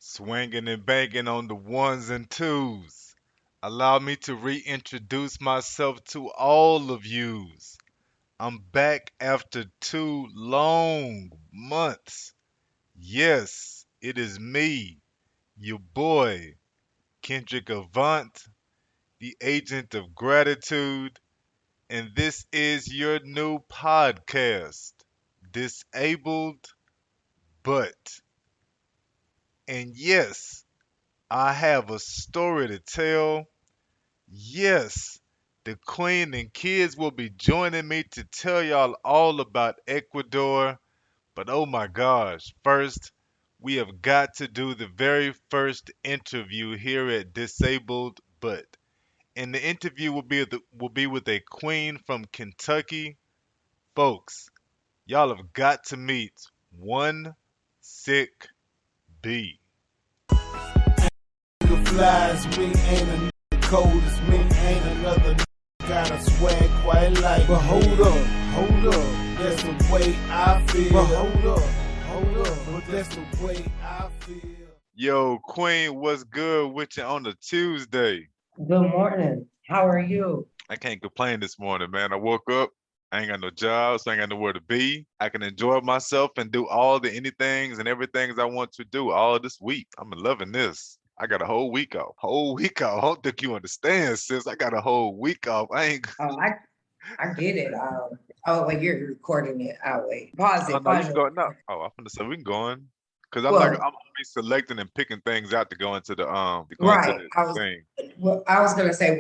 Swinging and banging on the ones and twos. Allow me to reintroduce myself to all of yous. I'm back after 2 long months. Yes, it is me, your boy, Kendrick Avant, the agent of gratitude, and this is your new podcast, Disabled But. And yes, I have a story to tell. Yes, the Queen and kids will be joining me to tell y'all all about Ecuador. But oh my gosh, first, we have got to do the very first interview here at Disabled But. And the interview will be with a queen from Kentucky. Folks, y'all have got to meet one sick bee. Nigga flies me, ain't a nigga cold as me, ain't another nigga got a swag quite like. But hold up, that's the way I feel. But hold up, but that's the way I feel. Yo, Queen, what's good with you on a Tuesday? Good morning. How are you? I can't complain this morning, man. I woke up, I ain't got no job, so I ain't got nowhere to be. I can enjoy myself and do all the anythings and everythings I want to do all this week. I'm loving this. I got a whole week off. Whole week off. I don't think you understand, sis. I got a whole week off. I ain't. Oh, I get it. Oh, wait, you're recording it. Oh, wait. Pause Oh it. no, you Pause can it. go. No. Oh, I'm gonna say we can go on. Cause I'm Well, only selecting and picking things out to go into right. the thing. I was gonna say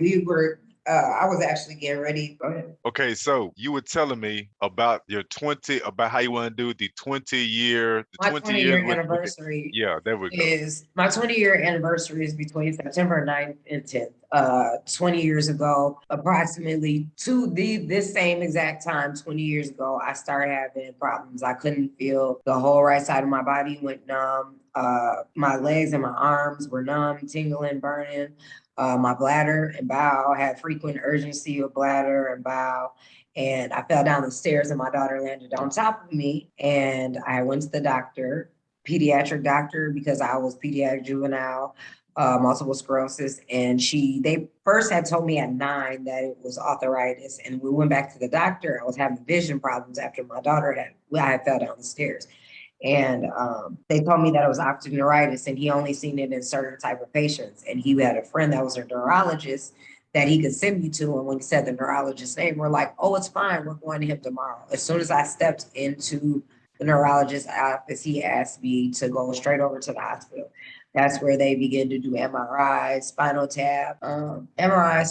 I was actually getting ready. Go ahead. Okay, so you were telling me about about how you want to do the 20 year, the My 20 20 years year anniversary yeah, there we go. is my 20-year anniversary is between September 9th and 10th. 20 years ago, approximately this same exact time, 20 years ago, I started having problems. I couldn't feel the whole right side of my body went numb. My legs and my arms were numb, tingling, burning. My bladder and bowel had frequent urgency of bladder and bowel. And I fell down the stairs and my daughter landed on top of me. And I went to the doctor, pediatric doctor, because I was pediatric juvenile, multiple sclerosis. And they first had told me at 9 that it was arthritis. And we went back to the doctor. I was having vision problems after I had fell down the stairs. And they told me that it was optic neuritis, and he only seen it in certain type of patients. And he had a friend that was a neurologist that he could send me to. And when he said the neurologist's name, we're like, oh, it's fine. We're going to him tomorrow. As soon as I stepped into the neurologist's office, he asked me to go straight over to the hospital. That's where they begin to do MRI, spinal tap, CAT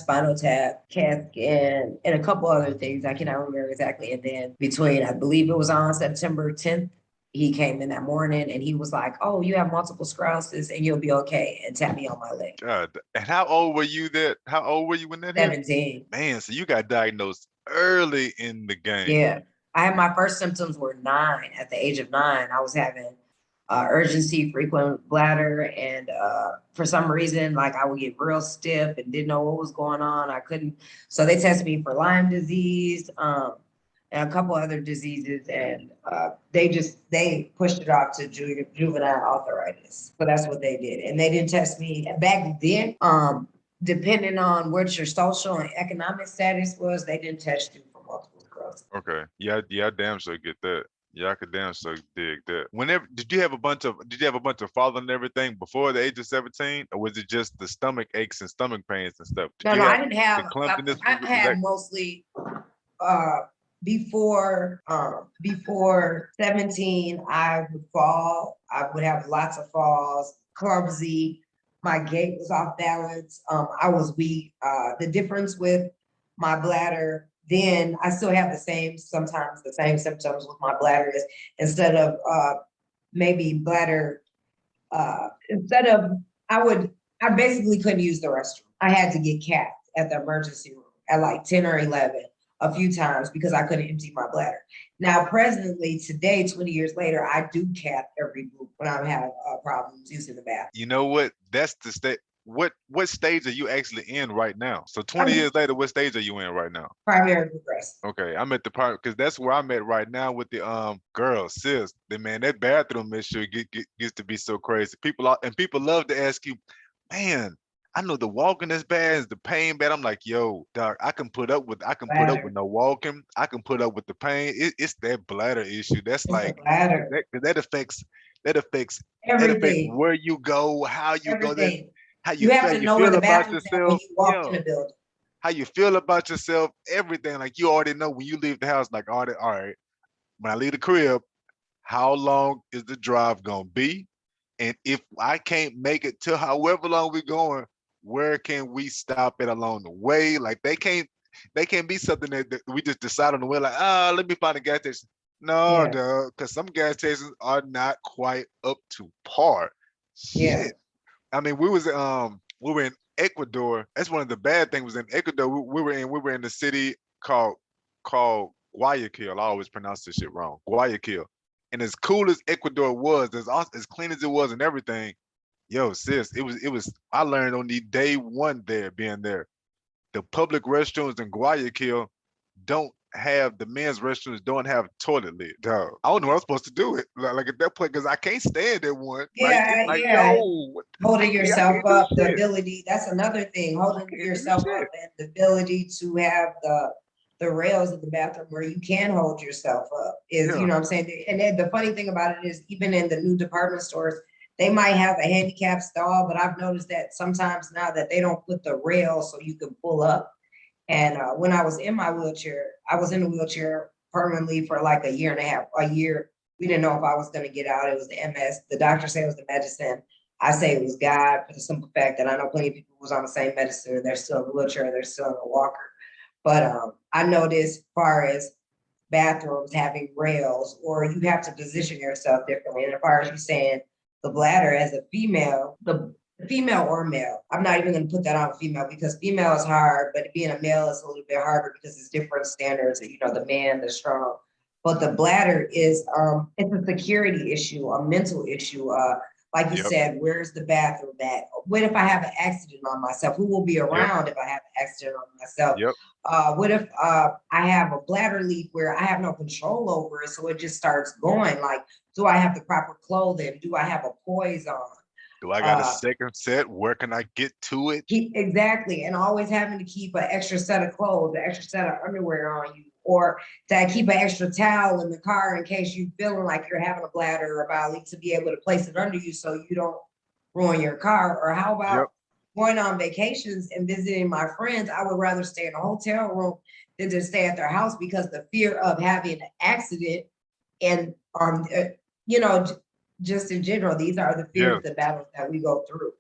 scan, and a couple other things. I cannot remember exactly. And then between, I believe it was on September 10th, he came in that morning and he was like, oh, you have multiple sclerosis and you'll be okay, and tapped me on my leg. God, and how old were you how old were you when that happened? 17. Man, so you got diagnosed early in the game. Yeah. I had my first symptoms were 9. At the age of 9, I was having urgency, frequent bladder, and for some reason, like I would get real stiff and didn't know what was going on. I couldn't, so they tested me for Lyme disease, and a couple other diseases, and they pushed it off to juvenile arthritis. So that's what they did, and they didn't test me back then. Depending on what your social and economic status was, they didn't test you for multiple sclerosis. Okay. Yeah, I damn sure get that. Yeah, I could damn sure dig that. Whenever did you have a bunch of falling and everything before the age of 17? Or was it just the stomach aches and stomach pains and stuff? Did No, you no, I have didn't the have. clumsiness? I had mostly before 17. I would fall. I would have lots of falls, clumsy. My gait was off balance. I was weak. The difference with my bladder, then I still have sometimes the same symptoms with my bladder is instead of maybe bladder, instead of, I basically couldn't use the restroom. I had to get capped at the emergency room at like 10 or 11 a few times because I couldn't empty my bladder. Now, presently, today, 20 years later, I do cap every group when I'm having problems using the bathroom. You know what? That's the state. what stage are you actually in right now? So 20 I'm years later, what stage are you in right now? primary progressive. Okay, I'm at the part because that's where I'm at right now with the girl sis. The man, that bathroom issue gets to be so crazy. People love to ask you, man. I know the walking is bad, is the pain bad. I'm like, yo, doc, I can put up with Bladder. no walking. I can put up with the pain. It's that bladder issue. That's It's the like bladder. that affects that affects that affects Everything. where you go, how you go, that Everything. how You you have feel, to you know where feel the about bathroom's at when yourself. you walk Yeah, in the building. how you feel about yourself, everything. Like you already know when you leave the house, like, all right, when I leave the crib, how long is the drive gonna be? And if I can't make it to however long we're going, where can we stop it along the way? Like they can't be something that we just decide on the way, like, let me find a gas station. No, Yeah. duh, because some gas stations are not quite up to par. Yeah. Shit. I mean, we were in Ecuador. That's one of the bad things was in Ecuador. We were in the city called called Guayaquil. I always pronounce this shit wrong. Guayaquil. And as cool as Ecuador was, as clean as it was and everything, yo, sis, it was I learned on the day one there being there. The public restrooms in Guayaquil don't have the men's restrooms don't have toilet lid. Dog. I don't know what I'm supposed to do it. Like at that point, because I can't stand that one. Like it's Yeah. like, Yeah. yo, Holding I yourself can't do up, the shit. ability, that's another thing, I holding can't do yourself shit. up and the ability to have the rails in the bathroom where you can hold yourself up is, you Yeah. know what I'm saying? And then the funny thing about it is even in the new department stores, they might have a handicap stall, but I've noticed that sometimes now that they don't put the rail so you can pull up. And when I was in my wheelchair, I was in the wheelchair permanently for like a year and a half, a year. We didn't know if I was going to get out. It was the MS. The doctor said it was the medicine. I say it was God for the simple fact that I know plenty of people who was on the same medicine and they're still in a wheelchair, they're still in a walker. But I noticed as far as bathrooms having rails, or you have to position yourself differently. And as far as you saying the bladder as a female, the female or male, I'm not even going to put that on female because female is hard, but being a male is a little bit harder because it's different standards. You know, the man, the strong. But the bladder is it's a security issue, a mental issue. Like you Yep. said, where's the bathroom at? What if I have an accident on myself? Who will be Yep. around if I have an accident on myself? Yep. What if I have a bladder leak where I have no control over it, so it just starts going? Like, do I have the proper clothing? Do I have a poise on? Do I got a Uh, second set? Where can I get to it? exactly, and always having to keep an extra set of clothes, an extra set of underwear on you, or to keep an extra towel in the car in case you feeling like you're having a bladder or bowel leak to be able to place it under you so you don't ruin your car. Or how Yep. about going on vacations and visiting my friends? I would rather stay in a hotel room than to stay at their house because the fear of having an accident and you know, just in general, these are the fears, Yes. the battles that we go through.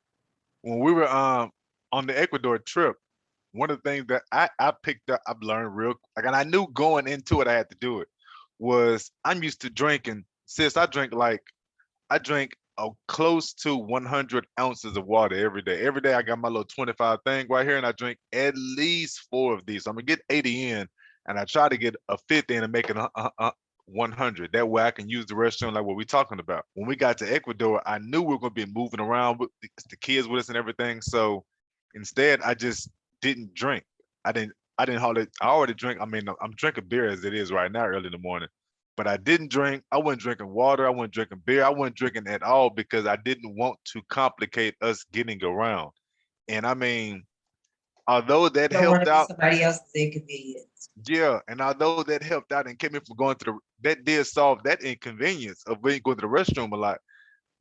When we were on the Ecuador trip, one of the things that I picked up, I've learned real like, and I knew going into it I had to do it, was I'm used to drinking. Sis, I drink a close to 100 ounces of water every day. Every day I got my little 25 thing right here, and I drink at least four of these. So I'm gonna get 80 in, and I try to get a 50 in and make it 100. That way I can use the restroom like what we're talking about. When we got to Ecuador, I knew we were gonna be moving around with the kids with us and everything. So instead, I just didn't drink. I didn't hardly. I already drink. I mean, I'm drinking beer as it is right now, early in the morning. But I didn't drink. I wasn't drinking water. I wasn't drinking beer. I wasn't drinking at all because I didn't want to complicate us getting around. And I mean, although that You don't want helped to be out, somebody else's inconvenience. yeah, and although that helped out and kept me from going to that did solve that inconvenience of going to the restroom a lot.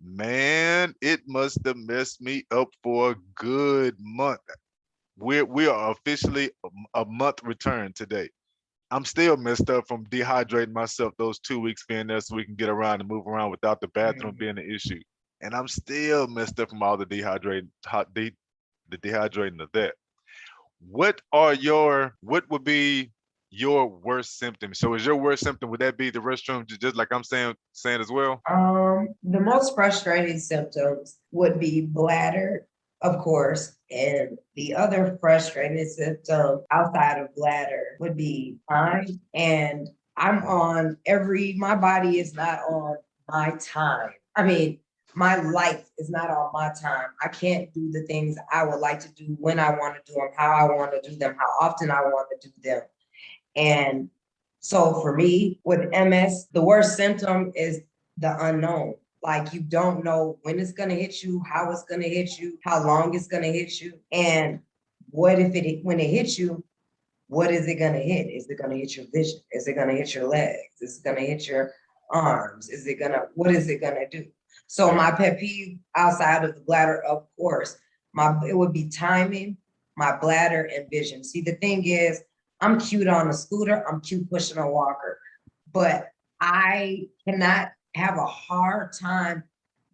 Man, it must have messed me up for a good month. We are officially a month return today. I'm still messed up from dehydrating myself those 2 weeks being there so we can get around and move around without the bathroom Mhm. being an issue. And I'm still messed up from all the the dehydrating of that. What would be your worst symptom? So is your worst symptom, would that be the restroom, just like I'm saying as well? The most frustrating symptoms would be bladder, of course, and the other frustrating symptom outside of bladder would be time. And I'm on my body is not on my time. I mean, my life is not on my time. I can't do the things I would like to do when I want to do them, how I want to do them, how often I want to do them. And so for me with MS, the worst symptom is the unknown. Like you don't know when it's gonna hit you, how it's gonna hit you, how long it's gonna hit you, and what if it when it hits you, what is it gonna hit? Is it gonna hit your vision? Is it gonna hit your legs? Is it gonna hit your arms? Is it gonna, what is it gonna do? So Yeah. my pet peeve outside of the bladder, of course, it would be timing, my bladder and vision. See, the thing is, I'm cute on a scooter, I'm cute pushing a walker, but I cannot have a hard time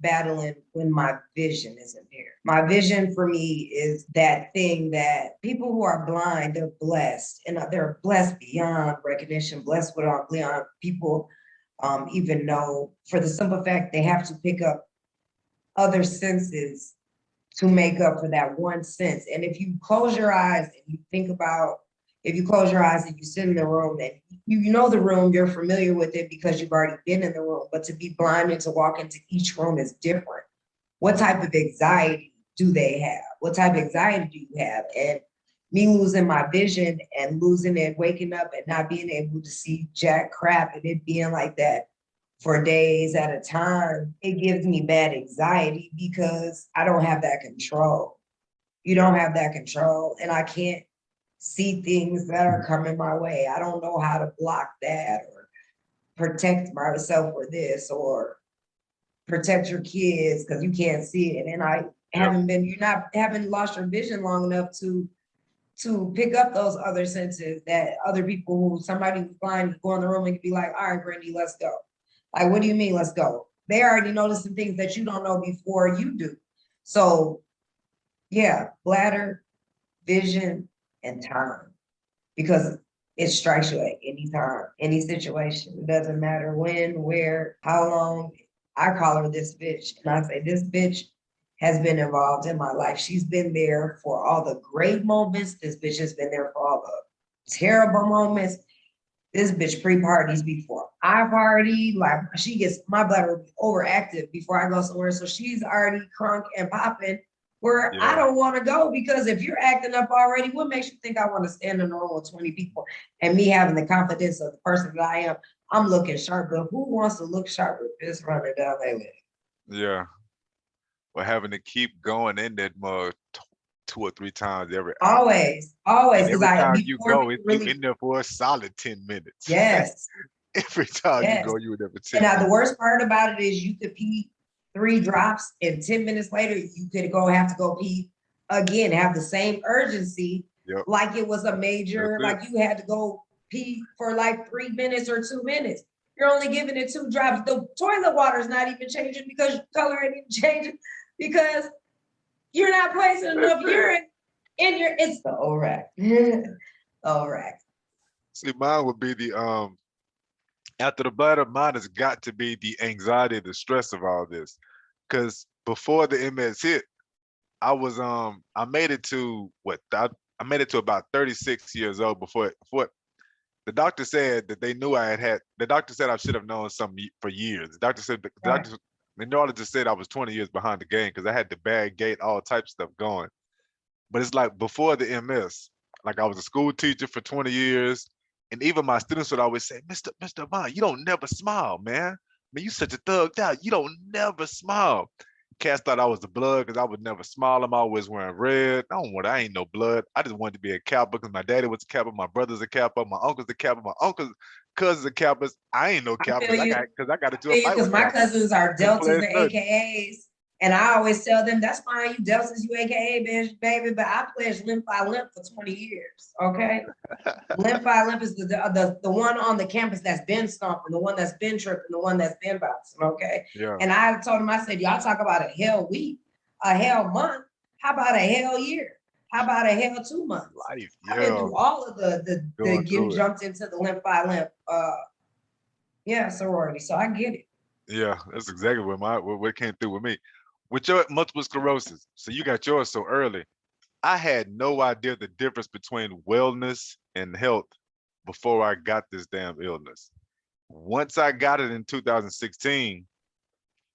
battling when my vision isn't there. My vision for me is that thing that people who are blind, they're blessed and they're blessed beyond recognition, blessed beyond people even know, for the simple fact they have to pick up other senses to make up for that one sense. And if you close your eyes and you think about, if you close your eyes and you sit in the room and you know the room, you're familiar with it because you've already been in the room, but to be blind and to walk into each room is different. What type of anxiety do they have? What type of anxiety do you have? And me losing my vision and losing it, waking up and not being able to see jack crap and it being like that for days at a time, it gives me bad anxiety because I don't have that control. You don't have that control, and I can't see things that are coming my way. I don't know how to block that or protect myself for this or protect your kids because you can't see it. And I Yep. haven't lost your vision long enough to pick up those other senses that other people who somebody who's blind go in the room and can be like, all right, Brandy, let's go. Like, what do you mean, let's go? They already noticed some things that you don't know before you do. So yeah, bladder, vision, and time. Because it strikes you at any time, any situation. It doesn't matter when, where, how long. I call her this bitch. And I say, this bitch has been involved in my life. She's been there for all the great moments. This bitch has been there for all the terrible moments. This bitch pre-parties before I party. Like she gets my bladder will be overactive before I go somewhere. So she's already crunk and popping where I Yeah. don't want to go because if you're acting up already, what makes you think I want to stand in a room with 20 people and me having the confidence of the person that I am? I'm looking sharp, but who wants to look sharp with this running down their leg? Yeah. Or having to keep going in that mug 2 or 3 times every hour. Always, And because every I time you before go, people you really in there for a solid 10 minutes. yes, Every time you yes. go, you in there for And 10 now the minutes. worst part about it is you could pee 3 drops and 10 minutes later you could have to go pee again, have the same urgency, Yep. like it was a That's major, it. like you had to go pee for like 3 minutes or 2 minutes. You're only giving it 2 drops. The toilet water is not even changing because your color ain't even changing because you're not placing enough urine in your, it's the ORAC. ORAC. See, mine would be the after the bladder, mine has got to be the anxiety, the stress of all this. Cause before the MS hit, I made it to I made it to about 36 years old before the doctor said that they knew the doctor said I should have known something for years. The Right. doctor, the neurologist said I was 20 years behind the game because I had the bad gait, all types of stuff going. But it's like before the MS, like I was a school teacher for 20 years. And even my students would always say, Mr. Vaughn, you don't never smile, man. I mean, you such a thugged out. You don't never smile. Cats thought I was the blood because I would never smile. I'm always wearing red. I ain't no blood. I just wanted to be a Kappa because my daddy was a Kappa, my brother's a Kappa, my uncle's a Kappa, my uncle's cousins are Kappas. I ain't no I Kappa feel because you. I got into a fight Because with my Kappas. cousins are Couldn't deltas play and nothing. AKAs. And I always tell them, that's fine, you deltas, you AKA, bitch, baby, but I pledged limp by limp for 20 years, okay? Limp by limp is the one on the campus that's been stomping, the one that's been tripping, the one that's been bouncing, okay? Yeah, And I told him, I said, y'all talk about a hell week, a hell month, how about a hell year? How about a hell 2 months? life. I've been Yeah, through all of the going getting through it. jumped into the limp by limp, yeah, sorority, so I get it. Yeah, that's exactly what came through with me. With your multiple sclerosis, so you got yours so early. I had no idea the difference between wellness and health before I got this damn illness. Once I got it in 2016,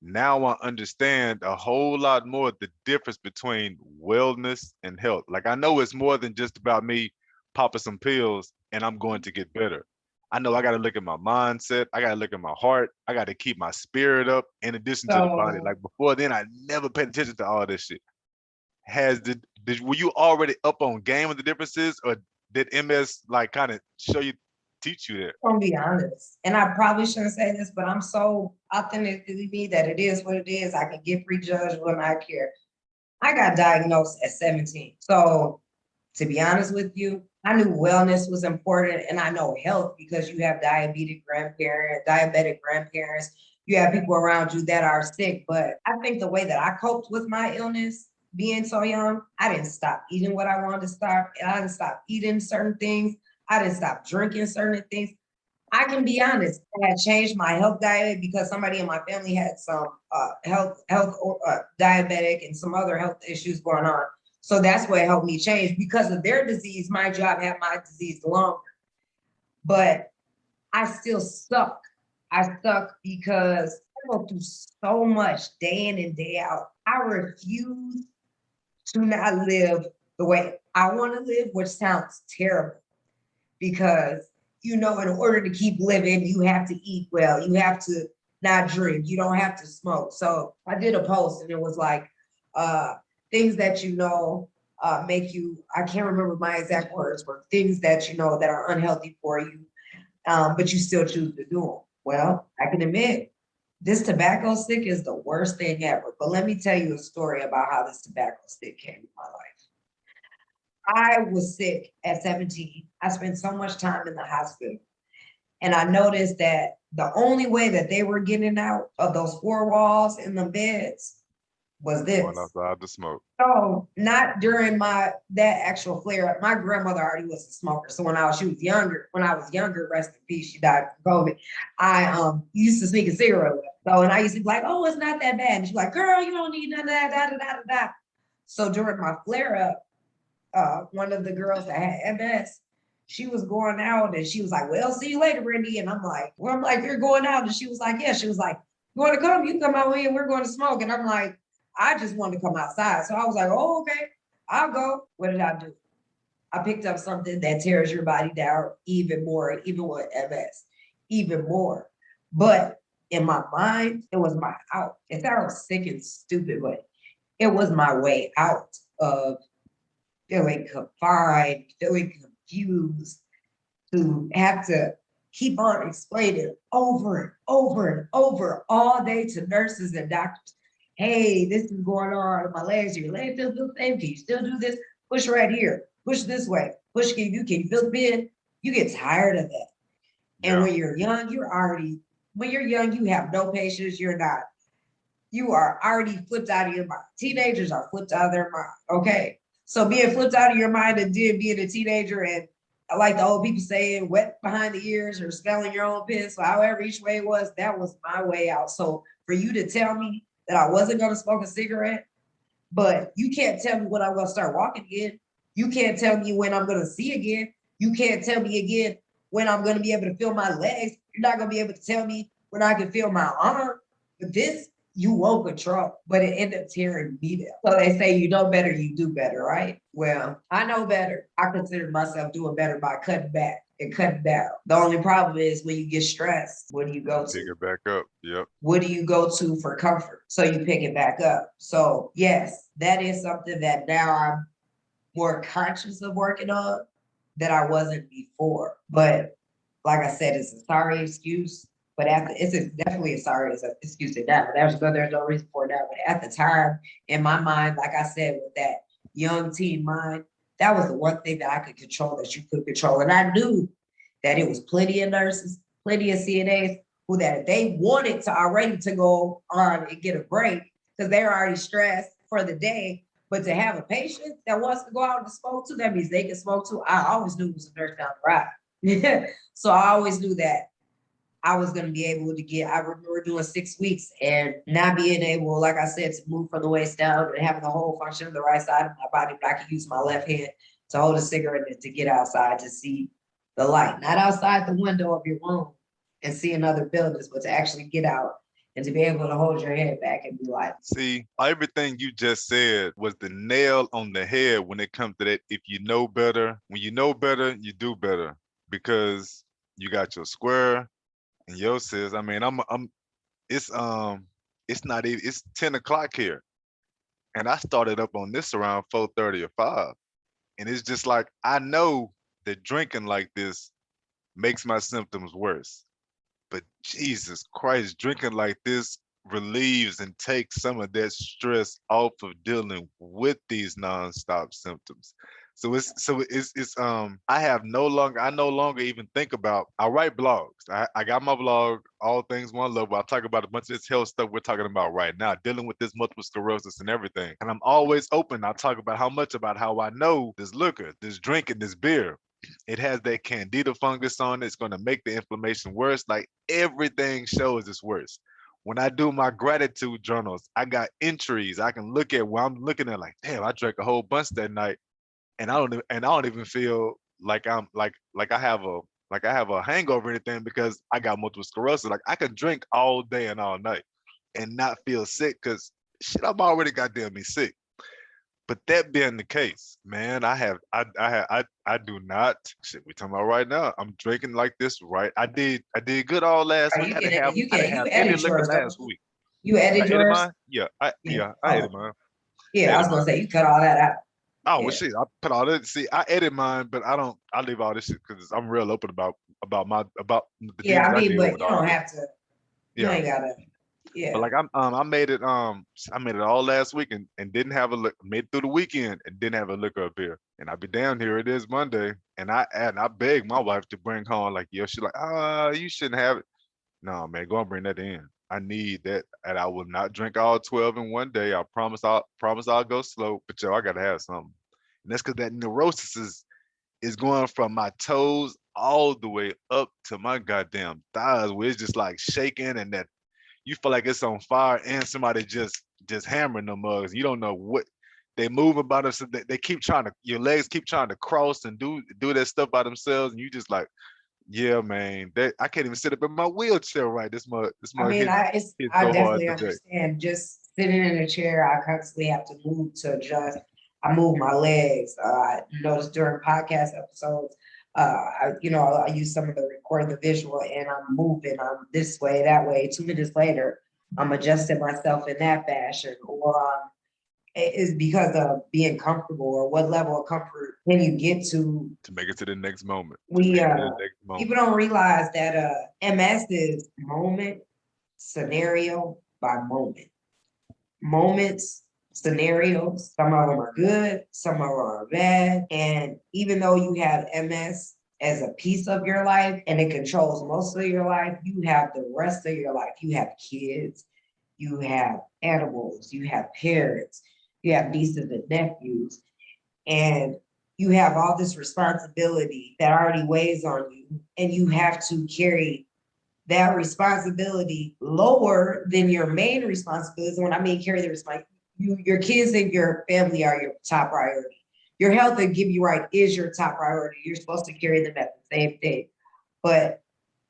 Now I understand a whole lot more the difference between wellness and health. Like I know it's more than just about me popping some pills and I'm going to get better. I know I got to look at my mindset. I got to look at my heart. I got to keep my spirit up in addition to the body. So Like before then, I never paid attention to all this shit. Were you already up on game of the differences, or did MS like kind of show you, teach you that? I'm gonna be honest, and I probably shouldn't say this, but I'm so authentically me that it is what it is. I can get prejudged when I care. I got diagnosed at 17. So to be honest with you, I knew wellness was important and I know health because you have diabetic grandparents, you have people around you that are sick. But I think the way that I coped with my illness, being so young, I didn't stop eating what I wanted to stop. I didn't stop eating certain things. I didn't stop drinking certain things. I can be honest. I had changed my health diet because somebody in my family had some diabetic and some other health issues going on. So that's what helped me change because of their disease. My job had my disease longer, but I still suck. I suck because I go through so much day in and day out. I refuse to not live the way I want to live, which sounds terrible because in order to keep living, you have to eat well, you have to not drink, you don't have to smoke. So I did a post and it was like things that make you, I can't remember my exact words, but things that that are unhealthy for you, but you still choose to do them. Well, I can admit this tobacco stick is the worst thing ever. But let me tell you a story about how this tobacco stick came in my life. I was sick at 17. I spent so much time in the hospital. And I noticed that the only way that they were getting out of those four walls in the beds was Going this. outside to smoke. So not during that actual flare up. My grandmother already was a smoker. So when I was younger, rest in peace, she died from COVID. I used to sneak a cigarette with her. So and I used to be like, oh, it's not that bad. And she's like, girl, you don't need none of that, da da da da da. So during my flare up, one of the girls that had MS, she was going out and she was like, well, see you later, Brandy. And I'm like, you're going out. And she was like, yeah. She was like, you want to come? You can come out with me and we're going to smoke. And I'm like, I just wanted to come outside. So I was like, oh, okay, I'll go. What did I do? I picked up something that tears your body down even more, even with MS, even more. But in my mind, it was my out. It sounds sick and stupid, but it was my way out of feeling confined, feeling confused, to have to keep on explaining over and over and over all day to nurses and doctors. Hey, this is going on with my legs. Your legs still feel the same. Can you still do this? Push right here. Push this way. Push. Can you feel the bend? You get tired of that. And Yeah. when you're young, you have no patience. You are already flipped out of your mind. Teenagers are flipped out of their mind. Okay. So being flipped out of your mind and then being a teenager and like the old people saying, wet behind the ears or smelling your own piss, or however each way it was, that was my way out. So for you to tell me that I wasn't going to smoke a cigarette, but you can't tell me when I'm going to start walking again. You can't tell me when I'm going to see again. You can't tell me again when I'm going to be able to feel my legs. You're not going to be able to tell me when I can feel my arm. But this, you won't control, but it ended up tearing me down. So they say, you know better, you do better, right? Well, I know better. I consider myself doing better by cutting back and cutting down. The only problem is when you get stressed, what do you go Pick to? it back up. Yep. What do you go to for comfort? So you pick it back up. So yes, that is something that now I'm more conscious of working on that I wasn't before. But like I said, it's a sorry excuse. But definitely a sorry excuse to that. There's no reason for that. But at the time, in my mind, like I said, with that young teen mind, that was the one thing that I could control that you could control. And I knew that it was plenty of nurses, plenty of CNAs who that if they wanted to already to go on and get a break because they're already stressed for the day, but to have a patient that wants to go out and smoke too, that means they can smoke too. I always knew it was a nurse down the ride. So I always knew that I was going to be able to I remember doing 6 weeks and not being able, like I said, to move from the waist down and having the whole function of the right side of my body, but I could use my left hand to hold a cigarette and to get outside to see the light, not outside the window of your room and see another buildings, but to actually get out and to be able to hold your head back and be like, See, everything you just said was the nail on the head when it comes to that. If you know better, when you know better, you do better because you got your square and your sis. I mean, it's it's not even, it's 10 o'clock here. And I started up on this around 4:30 or 5. And it's just like, I know that drinking like this makes my symptoms worse. But Jesus Christ, drinking like this relieves and takes some of that stress off of dealing with these nonstop symptoms. So it's I no longer even think about. I write blogs. I got my blog, All Things One Love, where I talk about a bunch of this health stuff we're talking about right now, dealing with this multiple sclerosis and everything. And I'm always open. I talk about how I know this liquor, this drinking, this beer, it has that candida fungus on it. It's going to make the inflammation worse. Like everything shows it's worse. When I do my gratitude journals, I got entries. I can look at where I'm looking at like, damn, I drank a whole bunch that night, and I don't even feel like I'm like I have a hangover or anything because I got multiple sclerosis. Like I can drink all day and all night and not feel sick because shit, I'm already goddamn me sick. But that being the case, man, I do not shit. We talking about right now. I'm drinking like this, right? I did good all last are week. you can I didn't you have any edit liquor yours, don't last you? week. You Did edit I edit yours? mine? Yeah, Yeah. I edit Oh, mine. I yeah. I edit was gonna mine. say you cut all that out. Oh well, Yeah. shit. I put all that. See, I edit mine, but I don't. I leave all this shit because I'm real open about the Yeah. demons I I mean, deal but with you don't already. have to. You Yeah. ain't gotta. But Yeah. like I made it all last week and didn't have a lick, made it through the weekend and didn't have a liquor up here. And I be down here. It is Monday, and I begged my wife to bring home like, yo, she's like, you shouldn't have it. No, man, go and bring that in. I need that, and I will not drink all 12 in one day. I promise I'll go slow. But yo, I gotta have something, and that's because that neurosis is going from my toes all the way up to my goddamn thighs, where it's just like shaking and that you feel like it's on fire and somebody just hammering them mugs. You don't know what they move about us. So they keep trying to your legs keep trying to cross and do that stuff by themselves, and you just like, yeah, man, that I can't even sit up in my wheelchair right. This I mug mean, hit I so hard definitely today. understand. Just sitting in a chair, I constantly have to move to adjust. I move my legs. I noticed during podcast episodes, I use some of the record the visual, and I'm moving. I'm this way, that way. 2 minutes later, I'm adjusting myself in that fashion, or it is because of being comfortable, or what level of comfort can you get to. To make it to the next moment. To We make it to the next People moment. don't realize that MS is moment, scenario by moment. Moments, scenarios, some of them are good, some of them are bad. And even though you have MS as a piece of your life and it controls most of your life, you have the rest of your life. You have kids, you have animals, you have parents, you have nieces and nephews, and you have all this responsibility that already weighs on you, and you have to carry that responsibility lower than your main responsibilities. When I mean carry the responsibility, your kids and your family are your top priority. Your health and give you right is your top priority. You're supposed to carry them at the same thing. But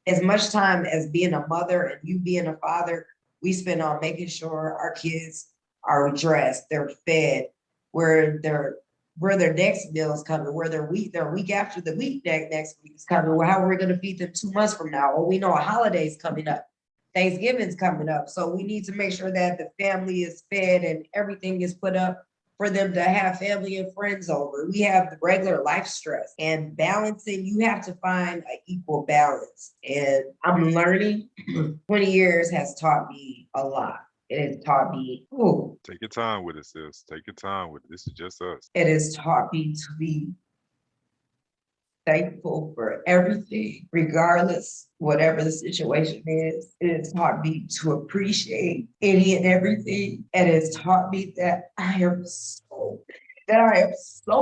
as much time as being a mother and you being a father, we spend on making sure our kids are dressed, they're fed, where their next meal is coming, where their week after the week next week is coming, how are we going to feed them 2 months from now? Or we know a holiday's coming up, Thanksgiving's coming up. So we need to make sure that the family is fed and everything is put up for them to have family and friends over. We have the regular life stress and balancing. You have to find an equal balance. And I'm learning. 20 years has taught me a lot. It has taught me, ooh, Take your time with it, sis. Take your time with it. This is just us. it has taught me to be thankful for everything, regardless, whatever the situation is. It has taught me to appreciate any and everything. And it's taught me that I am so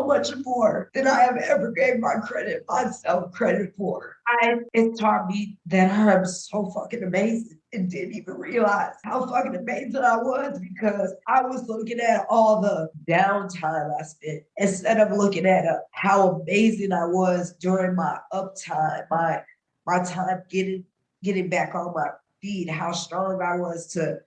much more than I have ever gave myself credit for. It taught me that I'm so fucking amazing and didn't even realize how fucking amazing I was because I was looking at all the downtime I spent instead of looking at how amazing I was during my uptime, my time getting back on feet, how strong I was to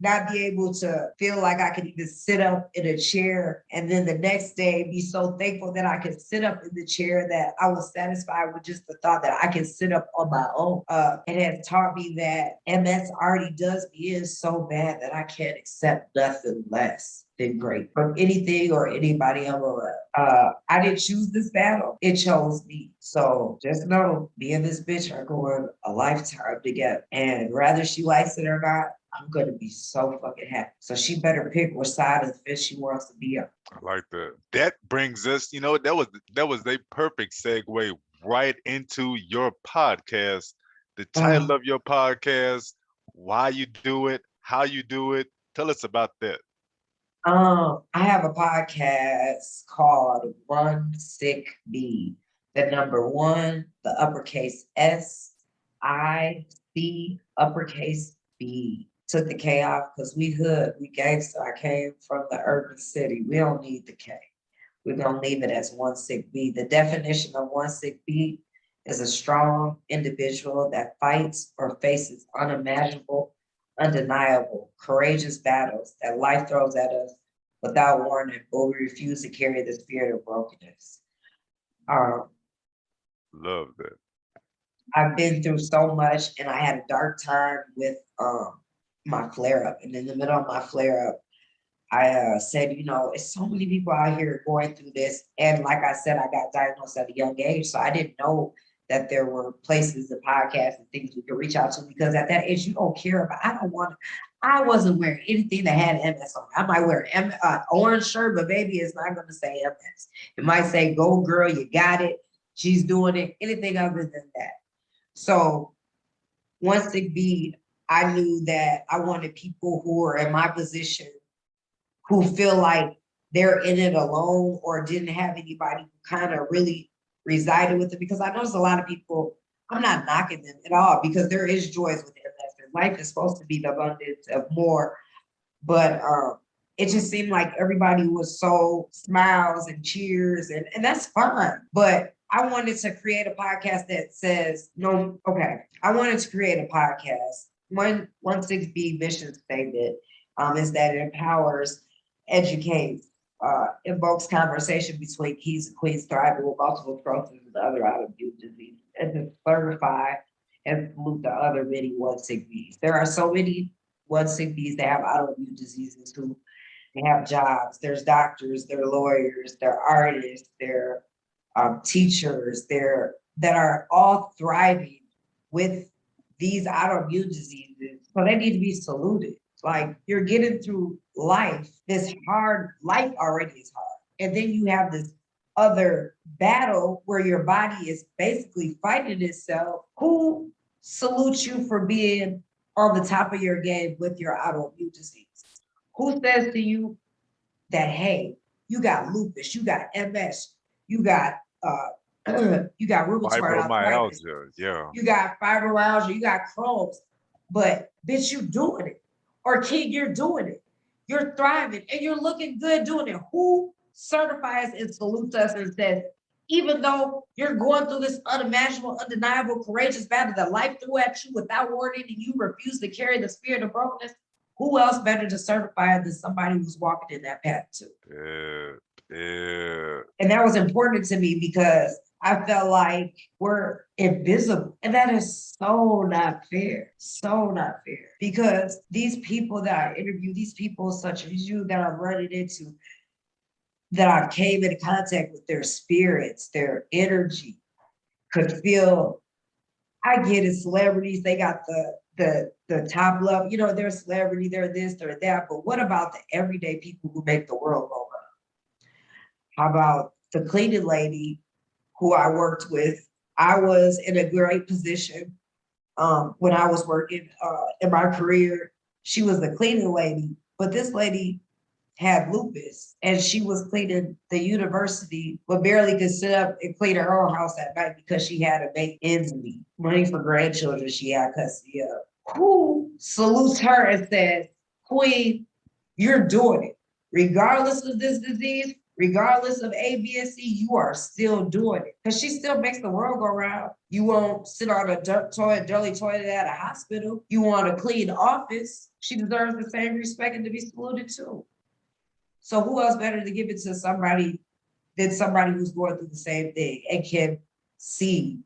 not be able to feel like I could even sit up in a chair. And then the next day be so thankful that I could sit up in the chair, that I was satisfied with just the thought that I can sit up on my own. It has taught me that MS already does me in so bad that I can't accept nothing less than great from anything or anybody I'm around. I didn't choose this battle. It chose me. So just know me and this bitch are going a lifetime together. And whether she likes it or not, I'm gonna be so fucking happy. So she better pick what side of the fence she wants to be on. I like that. That brings us, that was a perfect segue right into your podcast. The title of your podcast, why you do it, how you do it. Tell us about that. I have a podcast called One Sick Bee. The number one, the uppercase S, I, C, uppercase B. Took the K off because we hood, we gangster. I came from the urban city. We don't need the K. We're gonna leave it as one sick bee. The definition of one sick bee is a strong individual that fights or faces unimaginable, undeniable, courageous battles that life throws at us without warning, but we refuse to carry the spirit of brokenness. Um, Love that. I've been through so much, and I had a dark time with my flare up. And in the middle of my flare up, I said, it's so many people out here going through this. And like I said, I got diagnosed at a young age. So I didn't know that there were places and podcasts and things we could reach out to, because at that age, you don't care about, I wasn't wearing anything that had MS on. I might wear an orange shirt, but baby, it's not going to say MS. It might say, go girl, you got it. She's doing it. Anything other than that. So once it be, I knew that I wanted people who are in my position, who feel like they're in it alone or didn't have anybody who kind of really resided with it. Because I noticed a lot of people, I'm not knocking them at all, because there is joys with MS. Life is supposed to be the abundance of more, but it just seemed like everybody was so smiles and cheers, and that's fun. But I wanted to create a podcast that says, no, okay, I wanted to create a podcast. One 6B mission statement is that it empowers, educates, invokes conversation between kings and queens thriving with multiple sclerosis and other autoimmune diseases, and to certify and salute the other many one sick bees. There are so many one sick bees that have autoimmune diseases who they have jobs. There's doctors, there are lawyers, there are artists, there are teachers, that are all thriving with these autoimmune diseases. So they need to be saluted. Like, you're getting through life, this hard life already is hard. And then you have this other battle where your body is basically fighting itself. Who salutes you for being on the top of your game with your autoimmune disease? Who says to you that, hey, you got lupus, you got MS, you got you got rheumatoid arthritis, Fibromyalgia, yeah. you got fibromyalgia, you got Crohn's, but bitch, you doing it. Or kid, you're doing it. You're thriving and you're looking good doing it. Who certifies and salutes us and says, even though you're going through this unimaginable, undeniable, courageous battle that life threw at you without warning, and you refuse to carry the spirit of brokenness, who else better to certify than somebody who's walking in that path too? Yeah. And that was important to me because I felt like we're invisible. And that is so not fair. So not fair. Because these people that I interview, these people such as you that I'm running into, that I came in contact with, their spirits, their energy, could feel, I get it, celebrities, they got the top level, they're a celebrity, they're this, they're that. But what about the everyday people who make the world go round? How about the cleaning lady who I worked with? I was in a great position when I was working in my career. She was the cleaning lady, but this lady had lupus and she was cleaning the university, but barely could sit up and clean her own house at night because she had to make ends meet. Money for grandchildren she had custody of. Who salutes her and says, Queen, you're doing it. Regardless of this disease, regardless of A, B, and C, you are still doing it because she still makes the world go round. You won't sit on a dirty toilet at a hospital. You want a clean office. She deserves the same respect and to be saluted too. So who else better to give it to somebody than somebody who's going through the same thing and can see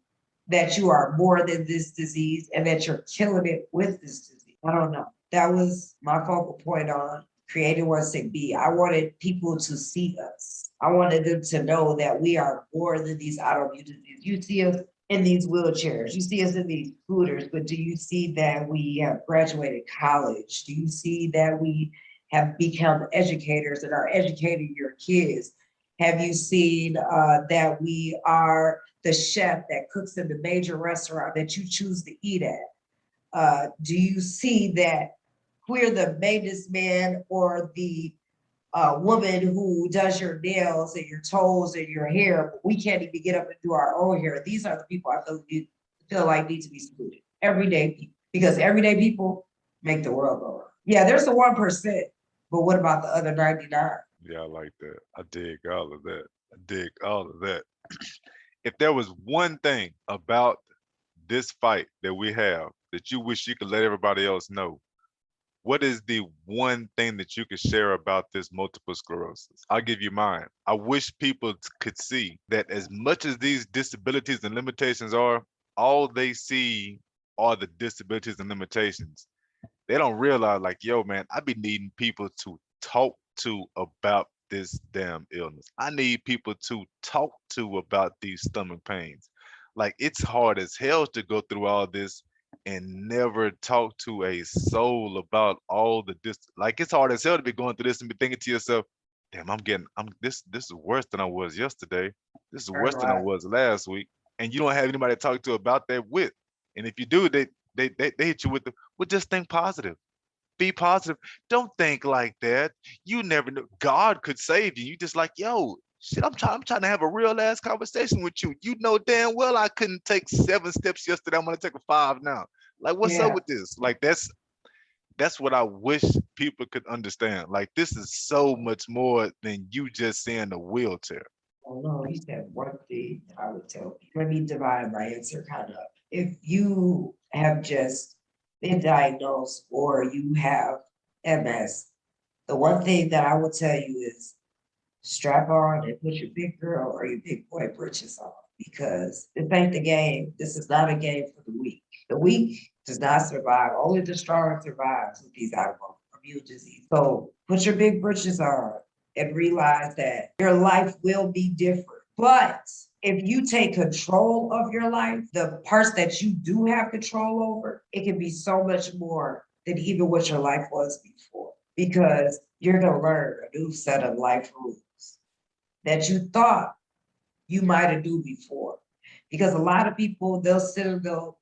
that you are more than this disease and that you're killing it with this disease? I don't know. That was my focal point on Creating One Sick Bee. I wanted people to see us. I wanted them to know that we are more than these autoimmune diseases. You see us in these wheelchairs, you see us in these scooters, but do you see that we have graduated college? Do you see that we have become educators and are educating your kids? Have you seen that we are the chef that cooks in the major restaurant that you choose to eat at? Do you see that we're the maintenance man or the woman who does your nails and your toes and your hair, but we can't even get up and do our own hair? These are the people I feel like need to be saluted. Everyday people, because everyday people make the world go round. Yeah, there's the 1%, but what about the other 99? Yeah, I like that. I dig all of that. I dig all of that. If there was one thing about this fight that we have that you wish you could let everybody else know, what is the one thing that you could share about this multiple sclerosis? I'll give you mine. I wish people could see that as much as these disabilities and limitations are, all they see are the disabilities and limitations. They don't realize, like, yo, man, I be needing people to talk to about this damn illness. I need people to talk to about these stomach pains. Like, it's hard as hell to go through all this and never talk to a soul about all the like, it's hard as hell to be going through this and be thinking to yourself, damn, I'm this is worse than I was yesterday. This is worse than I Right. was last week. And you don't have anybody to talk to about that with. And if you do, they hit you with the, well, just think positive. Be positive. Don't think like that. You never know. God could save you. You just like, yo, shit, I'm trying to have a real ass conversation with you. You know damn well I couldn't take 7 steps yesterday. I'm gonna take a 5 now. Like, what's up Yeah. with this? Like, that's what I wish people could understand. Like, this is so much more than you just saying a wheelchair. Oh no, he said one thing I would tell people. Let me divide my answer kind of. If you have just been diagnosed or you have MS, the one thing that I would tell you is strap on and put your big girl or your big boy britches on, because this ain't the game. This is not a game for the weak. The weak does not survive. Only the strong survives with these autoimmune diseases. So put your big britches on and realize that your life will be different. But if you take control of your life, the parts that you do have control over, it can be so much more than even what your life was before, because you're going to learn a new set of life rules that you thought you might have do before. Because a lot of people, they'll sit and they'll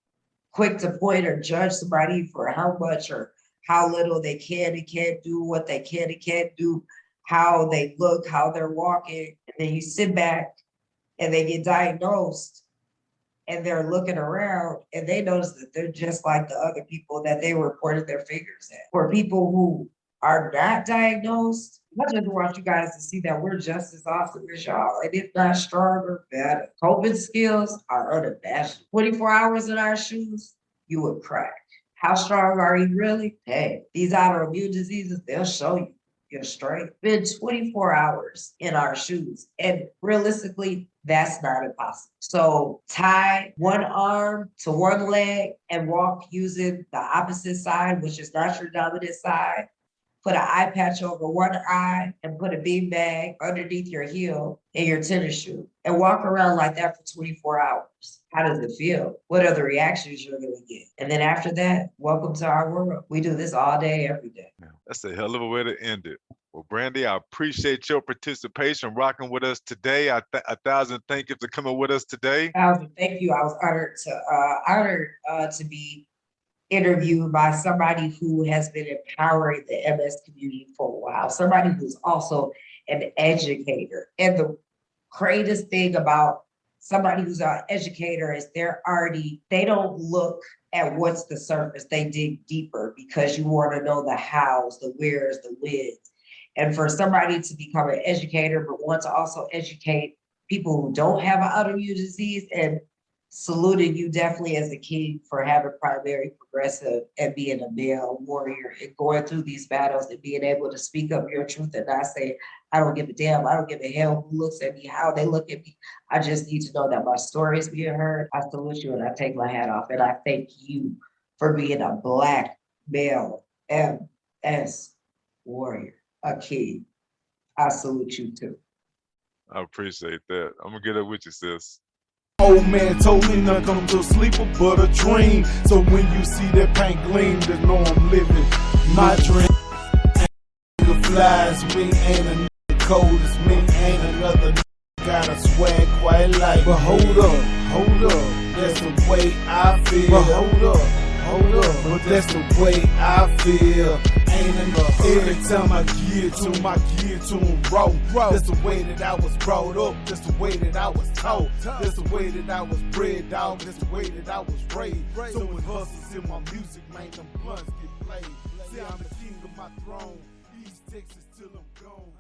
quick to point or judge somebody for how much or how little they can and can't do, what they can and can't do, how they look, how they're walking. And then you sit back and they get diagnosed and they're looking around and they notice that they're just like the other people that they reported their figures at. For people who are not diagnosed, I just want you guys to see that we're just as awesome as y'all, and if not stronger, better. Coping skills are unimaginable. 24 hours in our shoes, you would crack. How strong are you really? Hey, these autoimmune diseases, they'll show you you're straight. Been 24 hours in our shoes. And realistically, that's not impossible. So tie one arm to one leg and walk using the opposite side, which is not your dominant side. Put an eye patch over one eye and put a bean bag underneath your heel in your tennis shoe and walk around like that for 24 hours. How does it feel? What are the reactions you're going to get? And then after that, welcome to our world. We do this all day, every day. That's a hell of a way to end it. Well, Brandy, I appreciate your participation, rocking with us today. A thousand thank you for coming with us today. Thank you. I was honored to be interviewed by somebody who has been empowering the MS community for a while, somebody who's also an educator. And the greatest thing about somebody who's an educator is they don't look at what's the surface, they dig deeper because you want to know the hows, the wheres, the whens. And for somebody to become an educator, but want to also educate people who don't have an autoimmune disease, and saluted you definitely as a king for having primary progressive and being a male warrior and going through these battles and being able to speak up your truth and not say, I don't give a damn, I don't give a hell who looks at me, how they look at me. I just need to know that my story is being heard. I salute you and I take my hat off and I thank you for being a Black male MS warrior, a king. I salute you too. I appreciate that. I'm gonna get up with you, sis. Old man told me not come to sleep but a dream. So when you see that paint gleam, then know I'm living my dream. Nigga flies, me ain't a nigga cold as me, ain't another nigga got a swag quite like. But hold up, that's the way I feel. But hold up, but that's the way I feel. Ain't enough. Every time I get to him raw. That's the way that I was brought up. That's the way that I was taught. That's the way that I was bred, dog. That's the way that I was raised. So when hustles in my music, man, them blunts get played. See, I'm the king of my throne. East Texas till I'm gone.